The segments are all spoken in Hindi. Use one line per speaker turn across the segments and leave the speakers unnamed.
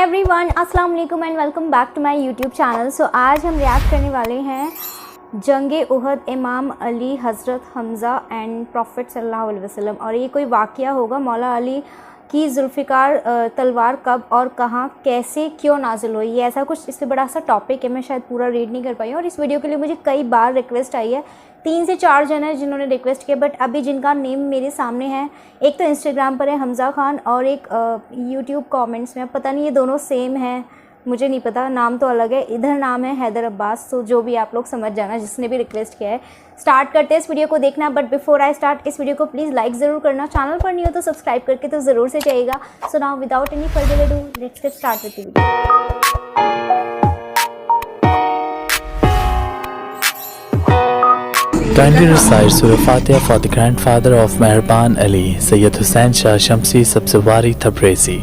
एवरीवन, अस्सलाम वालेकुम and welcome back to my YouTube channel. So आज हम रिएक्ट करने वाले हैं जंगे उहद, इमाम अली, हज़रत हमज़ा एंड प्रॉफिट सल्लल्लाहु अलैहि वसल्लम। और ये कोई वाक़या होगा, मौला अली की जुल्फ़िकार तलवार कब और कहाँ, कैसे, क्यों नाजिल हुई, ये ऐसा कुछ इससे बड़ा सा टॉपिक है। मैं शायद पूरा रीड नहीं कर पाई हूँ और इस वीडियो के लिए मुझे कई बार रिक्वेस्ट आई है। 3 से 4 जन है जिन्होंने रिक्वेस्ट किया, बट अभी जिनका नेम मेरे सामने है, एक तो इंस्टाग्राम पर है हमज़ा खान और एक यूट्यूब कमेंट्स में, पता नहीं ये दोनों सेम हैं, मुझे नहीं पता, नाम तो अलग है। इधर नाम है हैदर अब्बास। तो जो भी आप लोग समझ जाना जिसने भी रिक्वेस्ट किया है। स्टार्ट करते हैं इस वीडियो को देखना, बट बिफोर आई स्टार्ट इस वीडियो को प्लीज़ लाइक ज़रूर करना, चैनल पर नहीं हो तो सब्सक्राइब करके तो ज़रूर से जाइएगा। So now without any further ado let's get start with the video.
Kindly recite Surah Fatiha for the grandfather of Mehraban Ali, Sayyid Hussain Shah Shamsi Sabzwari Tabrizi।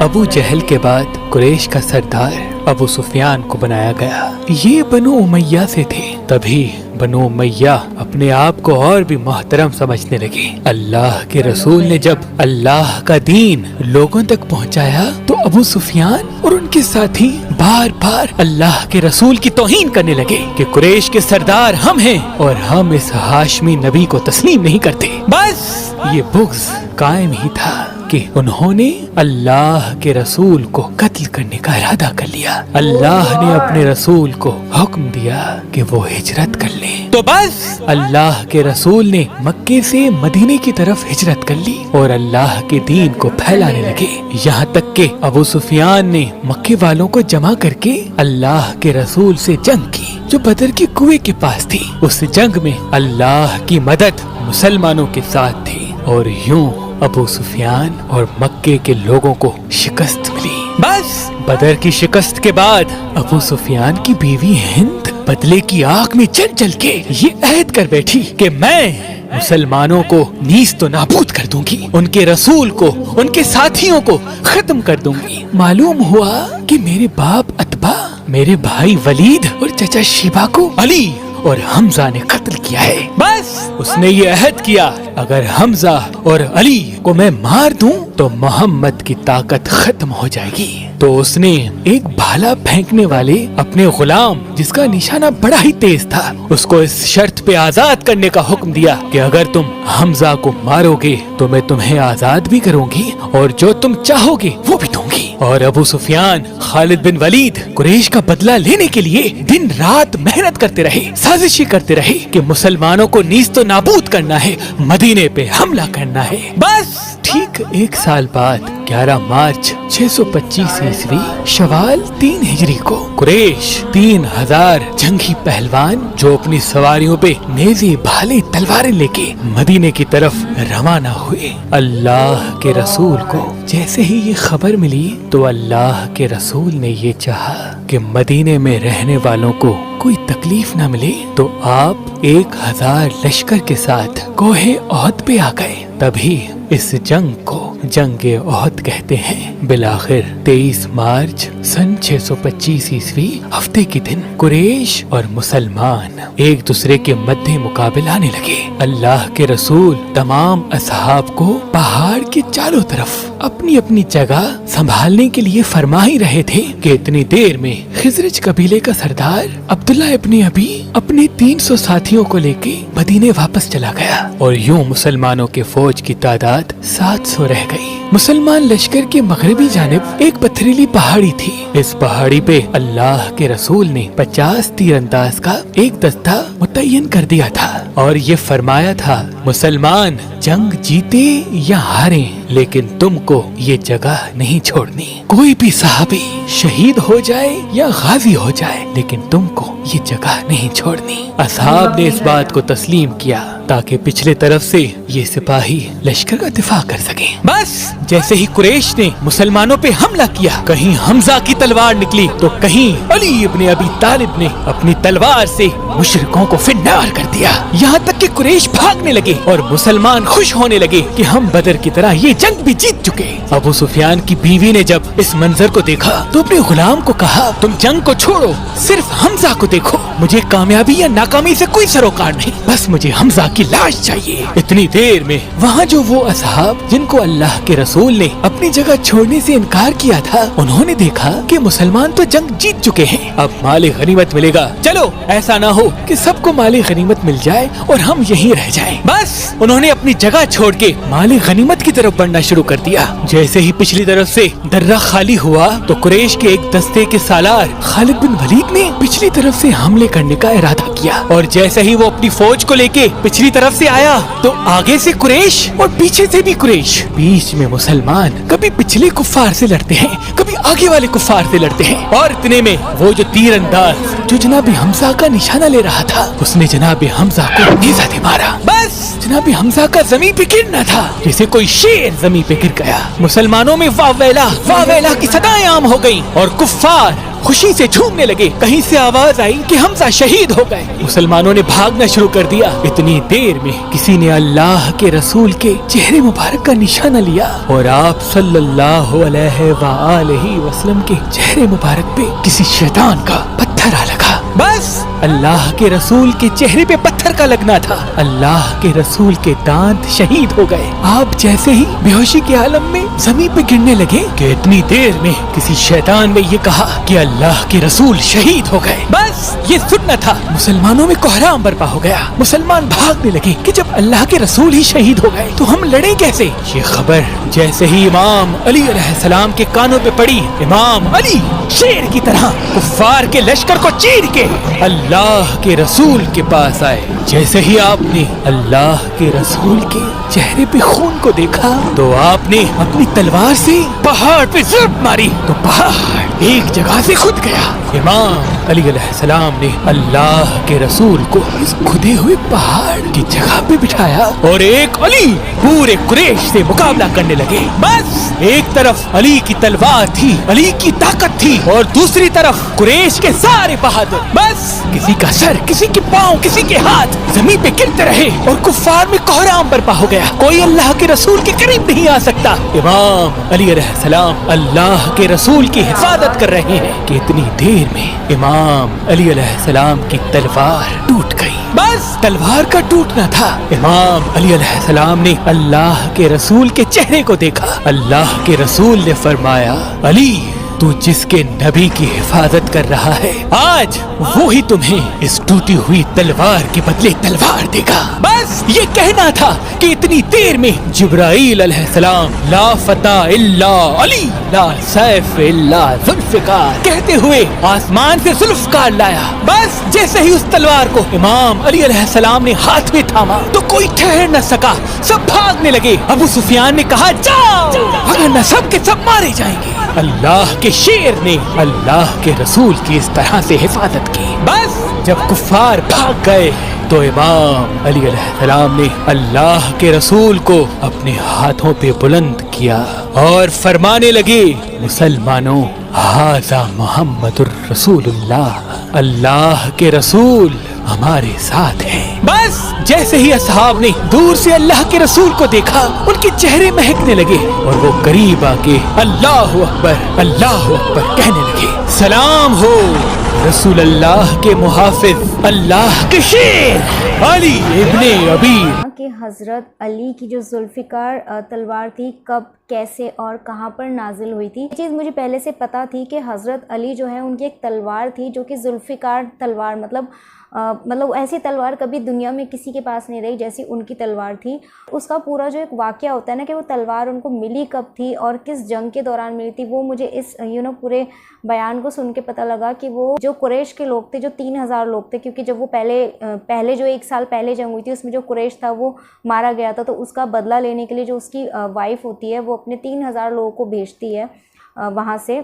Abu Jahl के बाद कुरैश का सरदार अबू सुफियान को बनाया गया। ये बनु उमैया से थे। तभी बनु उमैया अपने आप को और भी मोहतरम समझने लगे। अल्लाह के रसूल ने जब अल्लाह का दीन लोगों तक पहुंचाया तो अबू सुफियान और उनके साथी बार बार अल्लाह के रसूल की तौहीन करने लगे कि कुरैश के सरदार हम हैं और हम इस हाशमी नबी को तस्लीम नहीं करते। बस ये बुग़्ज़ कायम ही था कि उन्होंने अल्लाह के रसूल को कत्ल करने का इरादा कर लिया। अल्लाह ने अपने रसूल को हुक्म दिया कि वो हिजरत कर ले। तो बस अल्लाह के रसूल ने मक्के से मदीने की तरफ हिजरत कर ली और अल्लाह के दीन को फैलाने लगे। यहाँ तक के अबू सुफियान ने मक्के वालों को जमा करके अल्लाह के रसूल से जंग की जो बदर के कुएं के पास थी। उस जंग में अल्लाह की मदद मुसलमानों के साथ थी और यूं अबू सुफियान और मक्के के लोगों को शिकस्त मिली। बस बदर की शिकस्त के बाद अबू सुफियान की बीवी हिंद बदले की आग में जल के ये अहद कर बैठी कि मैं मुसलमानों को नीज तो नाबूद कर दूंगी, उनके रसूल को, उनके साथियों को खत्म कर दूंगी। मालूम हुआ कि मेरे बाप अतबा, मेरे भाई वलीद और चचा शिबा को अली और हमजा ने कत्ल किया है। बस उसने ये अहद किया, अगर हमजा और अली को मैं मार दूं तो मोहम्मद की ताकत खत्म हो जाएगी। तो उसने एक भाला फेंकने वाले अपने गुलाम, जिसका निशाना बड़ा ही तेज था, उसको इस शर्त पे आजाद करने का हुक्म दिया कि अगर तुम हमजा को मारोगे तो मैं तुम्हें आजाद भी करूंगी और जो तुम चाहोगे वो भी दूंगी। और अबू सुफियान, खालिद बिन वलीद कुरैश का बदला लेने के लिए दिन रात मेहनत करते रहे, साजिशें करते रहे कि मुसलमानों को नीज तो नाबूद करना है, मदीने पे हमला करना है। बस ठीक 1 साल बाद 11 मार्च 625 ईस्वी शवाल 3 हिजरी को कुरैश 3000 जंगी पहलवान जो अपनी सवारियों पे नेज़े, भाले, तलवारें लेके मदीने की तरफ रवाना हुए। अल्लाह के रसूल को जैसे ही ये खबर मिली तो अल्लाह के रसूल ने ये चाहा कि मदीने में रहने वालों को कोई तकलीफ न मिले, तो आप 1000 लश्कर के साथ कोहे ओहद पे आ गए। तभी इस जंग को जंगे ओहद कहते हैं। बिलाखिर 23 मार्च सन 625 ईस्वी हफ्ते के दिन कुरैश और मुसलमान एक दूसरे के मध्य मुकाबले आने लगे। अल्लाह के रसूल तमाम असहाब को पहाड़ के चारों तरफ अपनी अपनी जगह संभालने के लिए फरमा ही रहे थे कि इतनी देर में खिजरज कबीले का सरदार अब्दुल्ला इब्ने अबी अपने 300 साथियों को लेके मदीने वापस चला गया और यूं मुसलमानों के फौज की तादाद 700 रह गई। मुसलमान लश्कर के मगरबी जानिब एक पथरीली पहाड़ी थी। इस पहाड़ी पे अल्लाह के रसूल ने 50 तीरंदाज का एक दस्ता मुतय्यन कर दिया था और ये फरमाया था, मुसलमान जंग जीते या हारे लेकिन तुमको ये जगह नहीं छोड़नी। कोई भी सहाबी शहीद हो जाए या गाजी हो जाए लेकिन तुमको ये जगह नहीं छोड़नी। असहाब ने इस बात को तस्लीम किया ताकि पिछले तरफ से ये सिपाही लश्कर का दिफा कर सके। बस जैसे ही कुरैश ने मुसलमानों पे हमला किया, कहीं हमजा की तलवार निकली तो कहीं अली इब्ने अबी तालिब ने अपनी तलवार से मुशरिकों को फिन्नार कर दिया। यहाँ तक कि कुरैश भागने लगे और मुसलमान खुश होने लगे कि हम बदर की तरह ये जंग भी जीत चुके। अबू सुफियान की बीवी ने जब इस मंजर को देखा तो अपने गुलाम को कहा, तुम जंग को छोड़ो, सिर्फ हमजा को देखो, मुझे कामयाबी या नाकामी से कोई सरोकार नहीं, बस मुझे हमजा की लाश चाहिए। इतनी देर में वहाँ जो वो असहाब जिनको अल्लाह के रसूल ने अपनी जगह छोड़ने से इनकार किया था, उन्होंने देखा कि मुसलमान तो जंग जीत चुके हैं, अब माल गनीमत मिलेगा। चलो ऐसा ना हो कि सबको माल गनीमत मिल जाए और हम यहीं रह जाएं। बस उन्होंने अपनी जगह छोड़ के माल गनीमत की तरफ बढ़ना शुरू कर दिया। जैसे ही पिछली तरफ से दर्रा खाली हुआ तो कुरैश के एक दस्ते के सालार खालिद बिन वलीद ने पिछली तरफ से हमले करने का इरादा किया, और जैसे ही वो अपनी फौज को लेके पिछली तरफ से आया तो आगे से कुरैश और पीछे से भी कुरैश। बीच में मुसलमान कभी पिछले कुफ्फार से लड़ते हैं, कभी आगे वाले कुफ्फार से लड़ते हैं, और इतने में वो जो तीरंदाज जो जनाब हमजा का निशाना ले रहा था, उसने जनाब हमजा को नेज़ा से मारा। बस जनाब हमजा का जमीन पे गिरना था, जैसे कोई शेर जमीन पे गिर गया। मुसलमानों में वाह वेला की सदाएं आम हो गईं और कुफ्फार खुशी से झूमने लगे। कहीं से आवाज आई कि हमजा शहीद हो गए। मुसलमानों ने भागना शुरू कर दिया। इतनी देर में किसी ने अल्लाह के रसूल के चेहरे मुबारक का निशाना लिया और आप सल्लल्लाहु अलैहि वसल्लम के चेहरे मुबारक पे किसी शैतान का पत्थर आ लगा। बस अल्लाह के रसूल के चेहरे पे पत्थर का लगना था। अल्लाह के रसूल के दांत शहीद हो गए। आप जैसे ही बेहोशी के आलम में जमीन पे गिरने लगे कि इतनी देर में किसी शैतान ने ये कहा कि अल्लाह के रसूल शहीद हो गए। बस ये सुनना था। मुसलमानों में कोहराम बर्पा हो गया। मुसलमान भागने लगे कि जब अल्लाह के रसूल ही शहीद हो गए तो हम लड़े कैसे। ये खबर जैसे ही इमाम अली अलैहिस्सलाम के कानों पे पड़ी, इमाम अली शेर की तरह कुफ्फार के लश्कर को चीर के अल्लाह के रसूल के पास आए। जैसे ही आपने अल्लाह के रसूल के चेहरे पे खून को देखा तो आपने अपनी तलवार से पहाड़ पे ज़रब मारी तो पहाड़ एक जगह से खुद गया। इमाम अली अलैहिस्सलाम ने अल्लाह के रसूल को इस खुदे हुए पहाड़ की जगह पे बिठाया और एक अली पूरे कुरैश से मुकाबला करने लगे। बस एक तरफ अली की तलवार थी, अली की ताकत थी, और दूसरी तरफ कुरैश के सारे बहादुर। बस किसी का सर, किसी के पाँव, किसी के हाथ जमीन पे गिरते रहे और कुफ्फार में कोहराम बर्पा हो गया। कोई अल्लाह के रसूल के करीब नहीं आ सकता। इमाम अली अलैहिस्सलाम अल्लाह के रसूल की हिफाजत कर रहे हैं कि इतनी देर में इमाम अली अलैहिस्सलाम की तलवार टूट गई। बस तलवार का टूटना था। इमाम अली अलैहिस्सलाम ने अल्लाह के रसूल के चेहरे को देखा। अल्लाह के रसूल ने फरमाया, अली तू जिसके नबी की हिफाजत कर रहा है, आज वो ही तुम्हें इस टूटी हुई तलवार के बदले तलवार देगा। बस ये कहना था कि इतनी देर में जिब्राईल अलैहिस्सलाम ला फता इल्ला अली ला सैफ इल्ला जुल्फ़िकार कहते हुए आसमान से जुल्फ़िकार लाया। बस जैसे ही उस तलवार को इमाम अली अलैहिस्सलाम ने हाथ में थामा तो कोई ठहर न सका, सब भागने लगे। अबू सुफियान ने कहा, जाओ, वरना सब के सब मारे जाएंगे। अल्लाह के शेर ने अल्लाह के रसूल की इस तरह से हिफाजत की। बस जब कुफ्फार भाग गए तो इमाम अली अलैहिस्सलाम ने अल्लाह के रसूल को अपने हाथों पे बुलंद किया और फरमाने लगे, मुसलमानों, हाज़ा मुहम्मदुर रसूलुल्लाह, अल्लाह के रसूल हमारे साथ हैं। बस जैसे ही असहाब ने दूर से अल्लाह के रसूल को देखा, उनके चेहरे महकने लगे और वो करीब आके अल्लाहु अकबर कहने लगे। सलाम हो रसूल अल्लाह के मुहाफिज, अल्लाह के शेर अली इब्ने अबी।
कि हज़रत अली की जो जुल्फ़िकार तलवार थी कब, कैसे और कहाँ पर नाजिल हुई थी। ये चीज़ मुझे पहले से पता थी कि हज़रत अली जो है उनकी एक तलवार थी जो कि जुल्फ़िकार तलवार, मतलब ऐसी तलवार कभी दुनिया में किसी के पास नहीं रही जैसी उनकी तलवार थी। उसका पूरा जो एक वाक़या होता है ना कि वो तलवार उनको मिली कब थी और किस जंग के दौरान मिली थी, वो मुझे इस पूरे बयान को सुन के पता लगा कि वो जो कुरैश के लोग थे, जो 3000 लोग थे, क्योंकि जब वो पहले जो 1 साल पहले जंग हुई थी उसमें जो कुरैश था वो मारा गया था, तो उसका बदला लेने के लिए जो उसकी वाइफ होती है वो अपने 3000 लोगों को भेजती है वहाँ से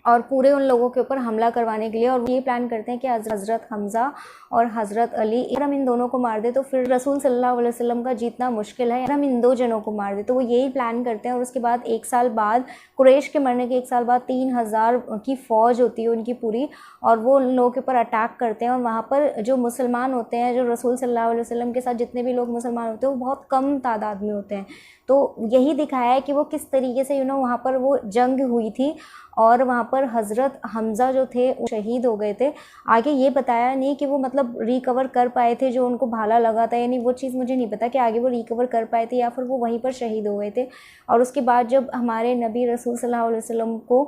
और पूरे उन लोगों के ऊपर हमला करवाने के लिए। और ये प्लान करते हैं कि हज़रत हमज़ा और हज़रत अली, अगर हम इन दोनों को मार दे तो फिर रसूल सल्लल्लाहु अलैहि वसल्लम का जीतना मुश्किल है, हम इन 2 जनों को मार दे। तो वो यही प्लान करते हैं और उसके बाद 1 साल बाद, कुरैश के मरने के 1 साल बाद 3000 की फ़ौज होती है उनकी पूरी, और वो उन लोगों के ऊपर अटैक करते हैं। और वहाँ पर जो मुसलमान होते हैं, जो रसूल सल्लल्लाहु अलैहि वसल्लम के साथ जितने भी लोग मुसलमान होते हैं वो बहुत कम तादाद में होते हैं। तो यही दिखाया है कि वो किस तरीके से वहाँ पर वो जंग हुई थी और वहाँ पर हज़रत हमज़ा जो थे वो शहीद हो गए थे। आगे ये बताया नहीं कि वो मतलब रिकवर कर पाए थे, जो उनको भाला लगा था, यानी वो चीज़ मुझे नहीं पता कि आगे वो रिकवर कर पाए थे या फिर वो वहीं पर शहीद हो गए थे। और उसके बाद जब हमारे नबी रसूल सल्लल्लाहु अलैहि वसल्लम को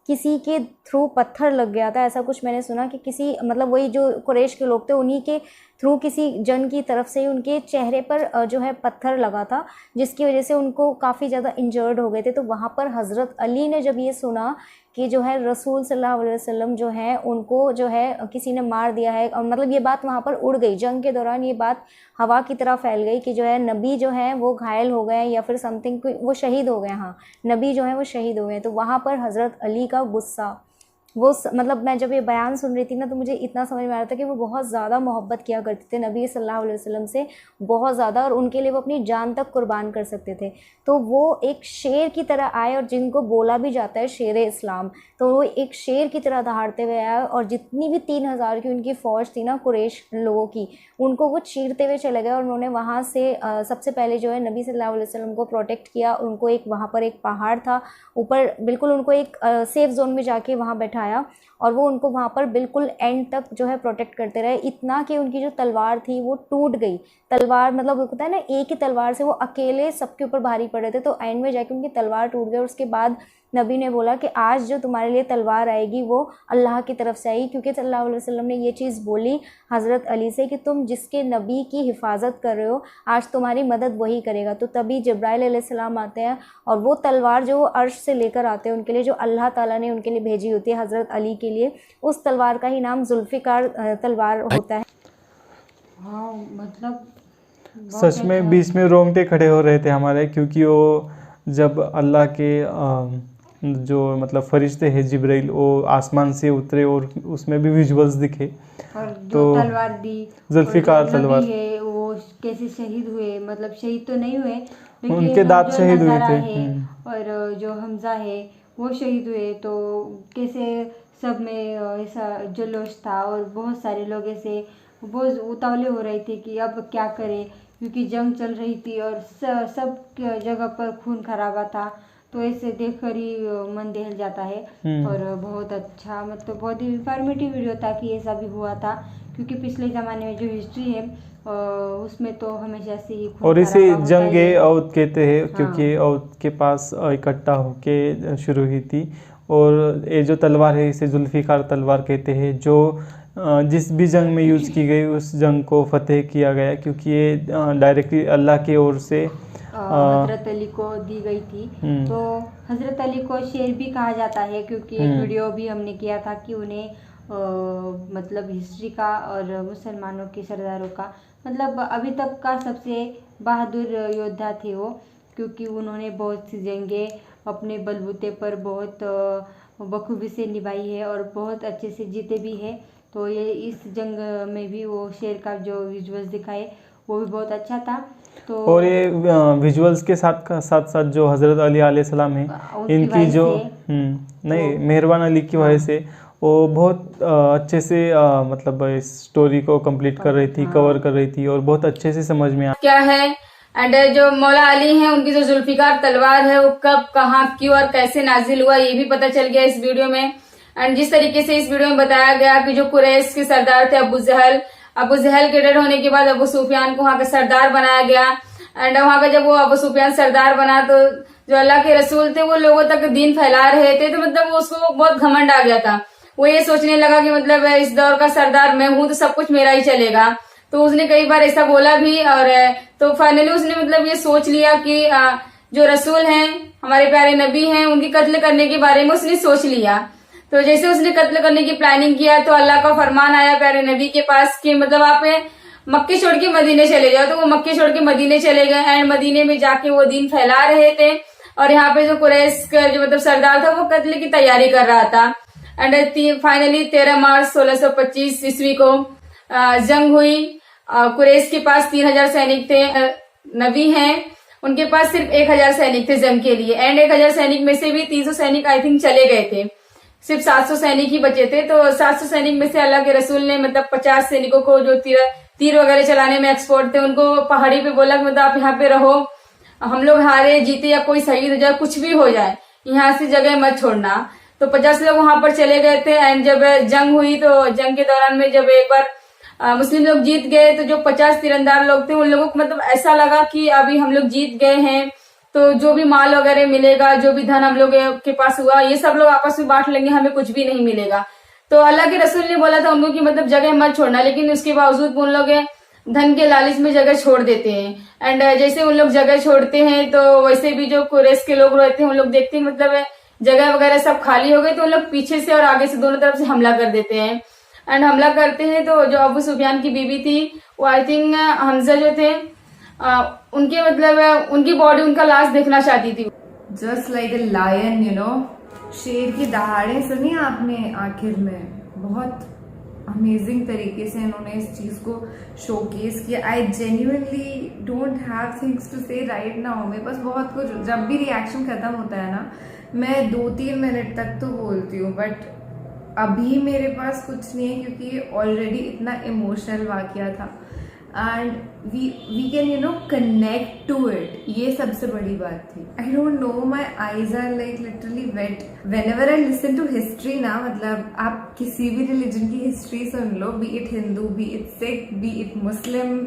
किसी के थ्रू पत्थर लग गया था, ऐसा कुछ मैंने सुना कि किसी मतलब वही जो कुरैश के लोग थे उन्हीं के थ्रू किसी जन की तरफ से उनके चेहरे पर जो है पत्थर लगा था, जिसकी वजह से उनको काफ़ी ज़्यादा इंजर्ड हो गए थे। तो वहाँ पर हज़रत अली ने जब ये सुना कि जो है रसूल सल्लल्लाहु अलैहि वसल्लम जो है उनको जो है किसी ने मार दिया है, और मतलब ये बात वहाँ पर उड़ गई, जंग के दौरान ये बात हवा की तरह फैल गई कि जो है नबी जो है वो घायल हो गए या फिर समथिंग, वो शहीद हो गए। हाँ, नबी जो है वो शहीद हो गए। तो वहाँ पर हज़रत अली का गुस्सा, वो मतलब मैं जब ये बयान सुन रही थी ना तो मुझे इतना समझ में आ रहा था कि वो बहुत ज़्यादा मोहब्बत किया करते थे नबी सल्लल्लाहु अलैहि वसल्लम से, बहुत ज़्यादा, और उनके लिए वो अपनी जान तक कुर्बान कर सकते थे। तो वो एक शेर की तरह आए, और जिनको बोला भी जाता है शेर इस्लाम, तो वो एक शेर की तरह दहाड़ते हुए आया, और जितनी भी 3000 की उनकी फ़ौज थी ना कुरैश लोगों की, उनको वो चीरते हुए चले गए। और उन्होंने वहाँ से सबसे पहले जो है नबी सल्लल्लाहु अलैहि वसल्लम को प्रोटेक्ट किया। उनको एक वहाँ पर एक पहाड़ था ऊपर, बिल्कुल उनको एक सेफ़ जोन में जाके वहाँ बैठाया, और वो उनको वहाँ पर बिल्कुल एंड तक जो है प्रोटेक्ट करते रहे। इतना कि उनकी जो तलवार थी वो टूट गई। तलवार मतलब होता है ना, एक ही तलवार से वो अकेले सबके ऊपर भारी पड़े थे, तो एंड में जाके उनकी तलवार टूट गई। और उसके बाद नबी ने बोला कि आज जो तुम्हारे लिए तलवार आएगी वो अल्लाह की तरफ से आएगी, क्योंकि सल्लल्लाहु अलैहि वसल्लम ने ये चीज़ बोली हज़रत अली से कि तुम जिसके नबी की हिफाजत कर रहे हो आज तुम्हारी मदद वही करेगा। तो तभी जिब्राइल अलैहिस्सलाम आते हैं, और वो तलवार जो वो अर्श से लेकर आते हैं उनके लिए, जो अल्लाह ताला ने उनके लिए भेजी होती है हज़रत अली के लिए, उस तलवार का ही नाम जुल्फ़िकार तलवार होता है।
हाँ, मतलब
सच में बीच में रोंगटे खड़े हो रहे थे हमारे, क्योंकि वो जब अल्लाह के जो मतलब फरिश्ते हैं जिब्राइल, वो आसमान से उतरे और उसमें भी विजुअल्स दिखे,
और जो
तो
तलवार दी,
जुल्फ़िकार
और जो
तलवार
नबी है वो कैसे शहीद हुए, मतलब शहीद तो नहीं हुए लेकिन
उनके दांत
जो
शहीद हुए
नज़ारा
थे।
है, और जो हमजा है वो शहीद हुए। तो कैसे सब में ऐसा जल्लोश था, और बहुत सारे लोग ऐसे बहुत उतावले हो रहे थे कि अब क्या करें, क्योंकि जंग चल रही थी और सब जगह पर खून खराबा था। तो ऐसे देखकर ही मन दहल जाता है। और बहुत अच्छा, मतलब बहुत ही इंफॉर्मेटिव वीडियो था कि ऐसा भी हुआ था, क्योंकि पिछले ज़माने में जो हिस्ट्री है उसमें तो हमेशा से ही खून
और इसे
खराबा होता ही
जंगे
है।
औद कहते हैं, क्योंकि औद के पास इकट्ठा होके शुरू हुई थी। और ये जो तलवार है इसे जुल्फ़िकार तलवार कहते हैं, जो जिस भी जंग में यूज़ की गई उस जंग को फतेह किया गया, क्योंकि ये डायरेक्टली अल्लाह की ओर से
हज़रत अली को दी गई थी। तो हज़रत अली को शेर भी कहा जाता है, क्योंकि एक वीडियो भी हमने किया था कि उन्हें मतलब हिस्ट्री का और मुसलमानों के सरदारों का मतलब अभी तक का सबसे बहादुर योद्धा थे वो, क्योंकि उन्होंने बहुत सी जंगें अपने बलबूते पर बहुत बखूबी से निभाई है और बहुत अच्छे से जीते भी है। तो ये इस जंग में भी वो शेर का जो विजुअल्स दिखाए वो भी बहुत अच्छा था। तो
और ये विजुअल्स के साथ साथ जो हज़रत अली अलैहिस्सलाम है, इनकी जो नहीं मेहरबान अली की वजह से वो बहुत अच्छे से मतलब इस स्टोरी को कंप्लीट कर रही थी, कवर कर रही थी, और बहुत अच्छे से समझ में
क्या है। एंड जो मौला अली हैं उनकी जो जुल्फ़िकार तलवार है वो कब, कहाँ, क्यों और कैसे नाजिल हुआ ये भी पता चल गया इस वीडियो में। एंड जिस तरीके से इस वीडियो में बताया गया कि जो कुरैश के सरदार थे अबू जहल के डेड होने के बाद अबू सुफियान को वहाँ का सरदार बनाया गया। एंड वहाँ का जब वो अबू सुफियान सरदार बना तो जो अल्लाह के रसूल थे वो लोगों तक दीन फैला रहे थे, तो मतलब उसको बहुत घमंड आ गया था। वो ये सोचने लगा कि मतलब इस दौर का सरदार मैं हूँ तो सब कुछ मेरा ही चलेगा। तो उसने कई बार ऐसा बोला भी, और तो फाइनली उसने मतलब ये सोच लिया कि जो रसूल हैं हमारे प्यारे नबी हैं उनकी कत्ल करने के बारे में उसने सोच लिया। तो जैसे उसने कत्ल करने की प्लानिंग किया तो अल्लाह का फरमान आया प्यारे नबी के पास कि मतलब आप मक्के छोड़ के मदीने चले जाओ। तो वो मक्के छोड़ के मदीने चले गए एंड मदीने में जाके वो दीन फैला रहे थे, और यहाँ पे जो कुरैश का जो मतलब सरदार था वो कत्ल की तैयारी कर रहा था। एंड फाइनली 13 मार्च 1625 ईस्वी को जंग हुई। कुरैश के पास 3000 सैनिक थे, नबी हैं उनके पास सिर्फ 1000 सैनिक थे जंग के लिए। एंड 1000 सैनिक में से भी 300 सैनिक आई थिंक चले गए थे, सिर्फ 700 सैनिक ही बचे थे। तो 700 सैनिक में से अल्लाह के रसूल ने मतलब 50 सैनिकों को जो तीर वगैरह चलाने में एक्सपर्ट थे उनको पहाड़ी पे बोला कि मतलब आप यहाँ पे रहो, हम लोग हारे जीते या कोई शहीद हो जाए कुछ भी हो जाए यहाँ से जगह मत छोड़ना। तो 50 लोग वहां पर चले गए थे। एंड जब जंग हुई तो जंग के दौरान में जब एक बार मुस्लिम लोग जीत गए तो जो 50 तीरंदाज लोग थे उन लोगों को मतलब ऐसा लगा कि अभी हम लोग जीत गए हैं, तो जो भी माल वगैरह मिलेगा, जो भी धन हम लोग के पास हुआ, ये सब लोग आपस में बांट लेंगे, हमें कुछ भी नहीं मिलेगा। तो अल्लाह के रसूल ने बोला था उनको कि मतलब जगह मत छोड़ना, लेकिन उसके बावजूद उन लोग धन के लालच में जगह छोड़ देते हैं। एंड जैसे उन लोग जगह छोड़ते हैं तो वैसे भी जो कुरैश के लोग रहते हैं उन लोग देखते हैं मतलब जगह वगैरह सब खाली हो गई तो उन लोग पीछे से और आगे से दोनों तरफ से हमला कर देते हैं। एंड हमला करते हैं तो जो अबू सुफियान की बीवी थी वो आई थिंक हमजा जो थे उनके मतलब उनकी बॉडी, उनका लाश देखना चाहती थी।
Just like a lion, you know, शेर की दहाड़े सुनी आपने आखिर में, बहुत अमेजिंग तरीके से इन्होंने इस चीज को शोकेस किया। I genuinely don't have things to say right now. मेरे पास बहुत कुछ, जब भी रिएक्शन खत्म होता है ना मैं 2-3 मिनट तक तो बोलती हूँ, बट अभी मेरे पास कुछ नहीं है क्योंकि ये ऑलरेडी इतना इमोशनल वाकया था and we can you know connect to it. ये सबसे बड़ी बात थी। I don't know, my eyes are like literally wet whenever I listen to history ना। मतलब आप किसी भी रिलीजन की हिस्ट्री सुन लो, be it Hindu, be it Sikh, be it Muslim,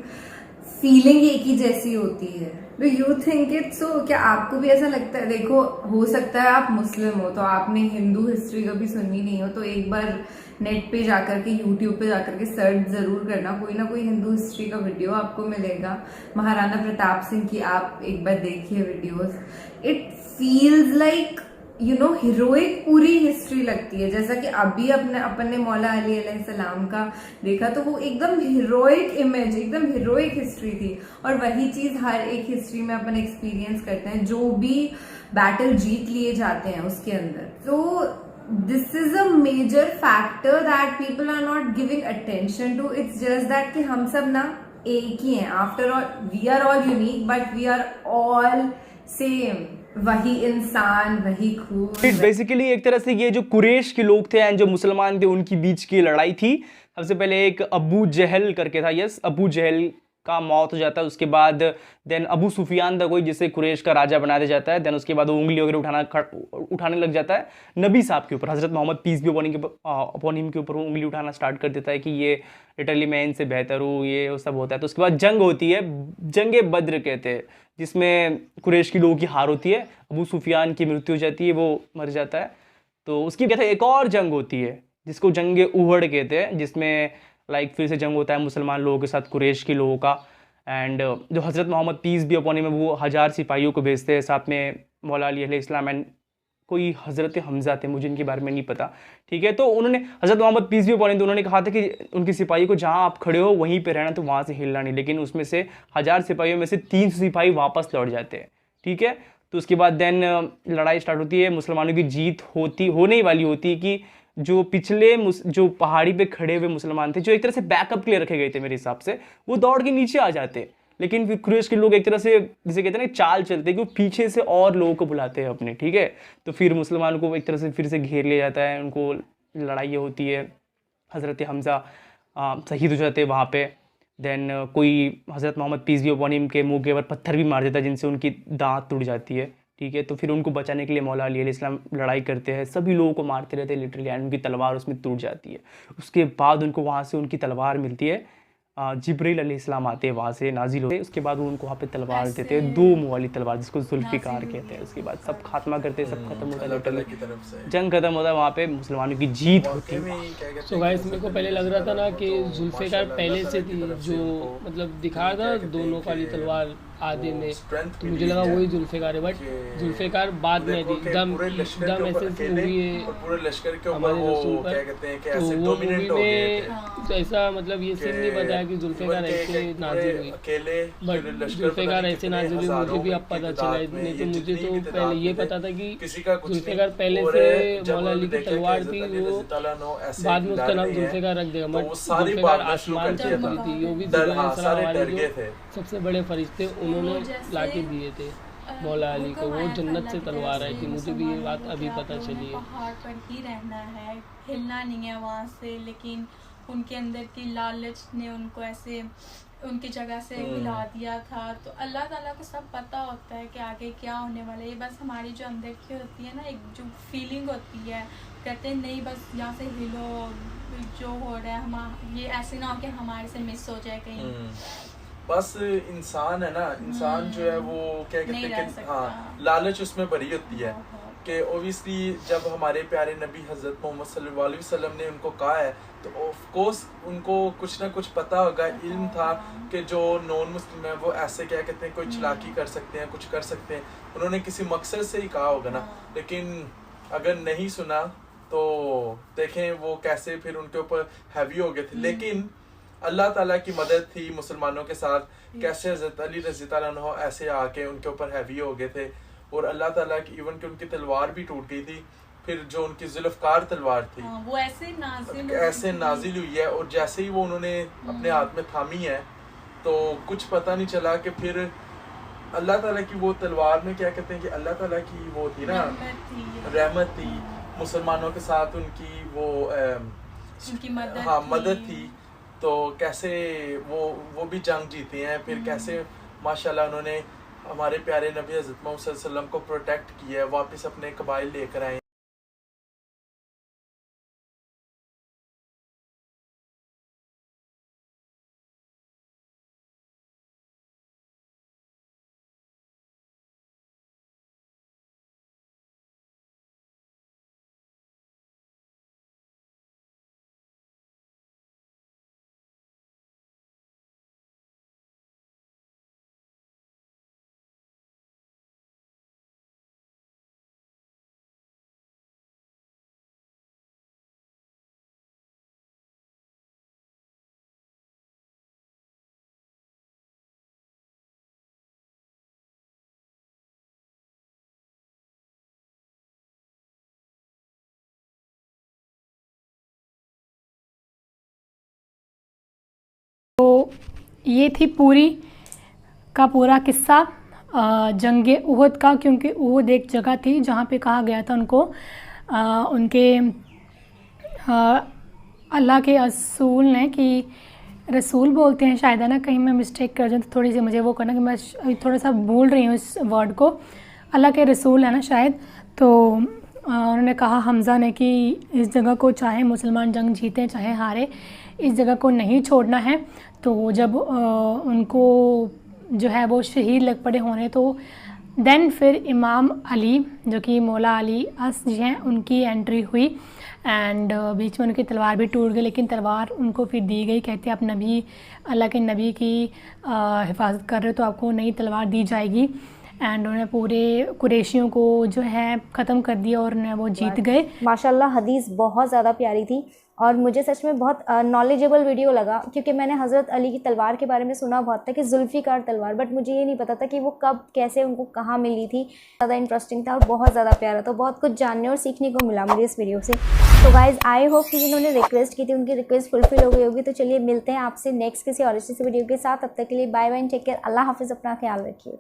feeling एक ही जैसी होती है। Do you think it so? क्या आपको भी ऐसा लगता है? देखो, हो सकता है आप मुस्लिम हो तो आपने हिंदू हिस्ट्री कभी सुनी नहीं हो, तो एक बार नेट पे जाकर के, यूट्यूब पे जाकर के सर्च जरूर करना, कोई ना कोई हिंदू हिस्ट्री का वीडियो आपको मिलेगा। महाराणा प्रताप सिंह की आप एक बार देखिए videos. It feels like you know heroic पूरी हिस्ट्री लगती है। जैसा कि अभी अपन ने मौला अली अलैहिस्सलाम का देखा तो वो एकदम हीरोइक इमेज, एकदम हीरोइक हिस्ट्री थी। और वही चीज हर एक हिस्ट्री में अपन एक्सपीरियंस करते हैं, जो भी बैटल जीत लिए जाते हैं उसके अंदर। तो this is a major factor that people are not giving attention to. It's just that कि हम सब ना एक ही हैं। After all we are all unique but we are all same, वही इंसान, वही खून।
बेसिकली एक तरह से ये जो कुरैश के लोग थे एंड जो मुसलमान थे उनकी बीच की लड़ाई थी। सबसे पहले एक अबू जहल करके था, यस, अबू जहल का मौत हो जाता है। उसके बाद देन अबू सुफियान था कोई, जिसे कुरैश का राजा बना दिया जाता है। देन उसके बाद वो उंगली वगैरह उठाने लग जाता है नबी साहब के ऊपर, हजरत मोहम्मद पीस भी अपॉन हिम के ऊपर वो उंगली उठाना स्टार्ट कर देता है कि ये लिटरली मैं इनसे बेहतर हूँ, ये वो सब होता है। तो उसके बाद जंग होती है, जंग बद्र कहते हैं, जिसमें कुरैश की लोगों की हार होती है, अबू सुफियान की मृत्यु हो जाती है, वो मर जाता है। तो उसकी कहते हैं एक और जंग होती है जिसको जंग उहद कहते हैं, जिसमें लाइक फिर से जंग होता है मुसलमान लोगों के साथ कुरैश के लोगों का। एंड जो हज़रत मोहम्मद पीस भी अपॉन हिम में वो 1000 सिपाहियों को भेजते हैं, साथ में मौला अली अलैहिस्सलाम एंड कोई हज़रत हमज़ा थे, मुझे इनके बारे में नहीं पता, ठीक है। तो उन्होंने हज़रत मोहम्मद पीस भी अपॉन हिम, तो उन्होंने कहा था कि उनकी सिपाही को जहाँ आप खड़े हो वहीं पे रहना, तो वहाँ से हिलना नहीं। लेकिन उसमें से 1000 सिपाहियों में से 300 सिपाही वापस लौट जाते हैं, ठीक है। तो उसके बाद देन लड़ाई स्टार्ट होती है, मुसलमानों की जीत होने ही वाली होती है कि जो पिछले जो पहाड़ी पे खड़े हुए मुसलमान थे, जो एक तरह से बैकअप के लिए रखे गए थे मेरे हिसाब से, वो दौड़ के नीचे आ जाते। लेकिन फिर कुरैश के लोग एक तरह से जिसे कहते हैं ना चाल चलते हैं कि वो पीछे से और लोगों को बुलाते हैं अपने, ठीक है। तो फिर मुसलमानों को एक तरह से फिर से घेर लिया जाता है, उनको लड़ाई होती है, हज़रत हमज़ा शहीद हो जाते हैं वहाँ पे। देन कोई हज़रत मोहम्मद पीस भी अपॉन हिम के मुँह के ऊपर पत्थर भी मार देता है, जिनसे उनकी दांत टूट जाती है, ठीक है। तो फिर उनको बचाने के लिए मौला अली अलैहिस्सलाम लड़ाई करते हैं, सभी लोगों को मारते रहते हैं लिटरली, एंड उनकी तलवार उसमें टूट जाती है। उसके बाद उनको वहाँ से उनकी तलवार मिलती है, जिब्रील अलैहिस्सलाम आते हैं, वहाँ से नाजिल होते हैं। उसके बाद वो उनको वहाँ पे तलवार देते हैं, 2 मुँह वाली तलवार जिसको जुल्फ़िकार कहते हैं। उसके बाद सब खात्मा करते हैं, सब खत्म होता है, लिटरली जंग खत्म होता है, वहाँ पे मुसलमानों की जीत होती है।
तो गाइस मेरे को पहले लग रहा था ना कि जुल्फ़िकार पहले से थी, जो मतलब दिखा था दोनों वाली तलवार आधे में, तो मुझे लगा वही जुल्फ़िकार है, बट जुल्फ़िकार बाद में थी। दम ऐसे मूवी है हमारे रसूल पर, तो वो मूवी में तो ऐसा मतलब ये सीन नहीं बताया कि जुल्फ़िकार ऐसे नाज़िल हुई, बट जुल्फ़िकार ऐसे नाज़िल हुई मुझे भी अब पता चला। नहीं तो मुझे तो पहले ये पता था कि जुल्फ़िकार पहले से मौला अली की तलवार थी, वो बाद में उसका नाम जुल्फ़िकार रख देगा। बट जुल्फ़िकार आसमान से उतरी थी, वो भी जो सबसे बड़े फरिश्ते उन्होंने लाके दिए थे मौला अली को, वो जन्नत से तलवार आई थी। मुझे भी ये बात अभी पता चली है।
पहाड़ पर ही रहना है, हिलना नहीं है वहाँ से, लेकिन उनके अंदर की लालच ने उनको ऐसे उनकी जगह से हिला दिया था। तो अल्लाह ताला को सब पता होता है कि आगे क्या होने वाला है। ये बस हमारी जो अंदर की होती है ना, एक जो फीलिंग होती है, कहते हैं नहीं बस यहाँ से हिलो, जो हो रहा है हम ये ऐसे ना हो कि हमारे से मिस हो जाए कहीं।
बस इंसान है ना, इंसान जो है वो क्या कहते हैं कि हाँ लालच उसमें भरी होती है कि ओबियसली जब हमारे प्यारे नबी हज़रत मोहम्मद सल्लल्लाहु अलैहि वसल्लम ने उनको कहा है तो ऑफ कोर्स उनको कुछ ना कुछ पता होगा, इल्म था कि जो नॉन मुस्लिम है वो ऐसे क्या कहते हैं कोई चालाकी कर सकते हैं, कुछ कर सकते हैं। उन्होंने किसी मकसद से ही कहा होगा ना, लेकिन अगर नहीं सुना तो देखें वो कैसे फिर उनके ऊपर हैवी हो गए थे। लेकिन अल्लाह ताला की मदद थी मुसलमानों के साथ, कैसे हज़रत अली रज़ी अल्लाह अन्हु ऐसे आके उनके ऊपर हैवी हो गए थे और अल्लाह ताला की इवन कि उनकी तलवार भी टूट गई थी। फिर जो उनकी जुल्फ़कार तलवार थी
वो ऐसे
नाजिल हुई है और जैसे ही वो उन्होंने अपने हाथ में थामी है तो कुछ पता नहीं चला कि फिर अल्लाह ताला की वो तलवार में क्या कहते हैं कि अल्लाह ताला की वो थी ना रहमत थी मुसलमानों के साथ, उनकी वो
उनकी
मदद थी। तो कैसे वो भी जंग जीते हैं, फिर कैसे माशाल्लाह उन्होंने हमारे प्यारे नबी हज़रत मोहम्मद सल्लल्लाहु अलैहि वसल्लम को प्रोटेक्ट किया, वापस अपने कबाइल लेकर आए।
तो ये थी पूरी का पूरा किस्सा जंगे उहद का, क्योंकि उहद एक जगह थी जहाँ पे कहा गया था उनको उनके अल्लाह के रसूल ने, कि रसूल बोलते हैं शायद है ना, कहीं मैं मिस्टेक कर जाऊँ तो थोड़ी सी मुझे वो करना कि मैं थोड़ा सा भूल रही हूँ इस वर्ड को। अल्लाह के रसूल है ना शायद, तो उन्होंने कहा हमज़ा ने कि इस जगह को चाहे मुसलमान जंग जीते चाहे हारे, इस जगह को नहीं छोड़ना है। तो जब उनको जो है वो शहीद लग पड़े होने, तो देन फिर इमाम अली जो कि मौला अली अस जी हैं उनकी एंट्री हुई एंड बीच में उनकी तलवार भी टूट गई, लेकिन तलवार उनको फिर दी गई। कहते हैं आप नबी अल्लाह के नबी की हिफाजत कर रहे हो तो आपको नई तलवार दी जाएगी। एंड उन्हें पूरे कुरैशियों को जो है ख़त्म कर दिया और उन्हें वो जीत गए।
माशाल्लाह हदीस बहुत ज़्यादा प्यारी थी और मुझे सच में बहुत नॉलेजेबल वीडियो लगा, क्योंकि मैंने हज़रत अली की तलवार के बारे में सुना बहुत था कि जुल्फ़िकार तलवार, बट मुझे ये नहीं पता था कि वो कब कैसे उनको कहाँ मिली थी। ज़्यादा इंटरेस्टिंग था और बहुत ज़्यादा प्यारा, तो बहुत कुछ जानने और सीखने को मिला मुझे इस वीडियो से। तो गाइज़ आई होप कि जिन्होंने रिक्वेस्ट की थी उनकी रिक्वेस्ट फुलफिल हो गई होगी। तो चलिए मिलते हैं आपसे नेक्स्ट किसी और अच्छी सी वीडियो के साथ, तब तक के लिए बाय बाय, टेक केयर, अल्लाह हाफिज़, अपना ख्याल रखिए।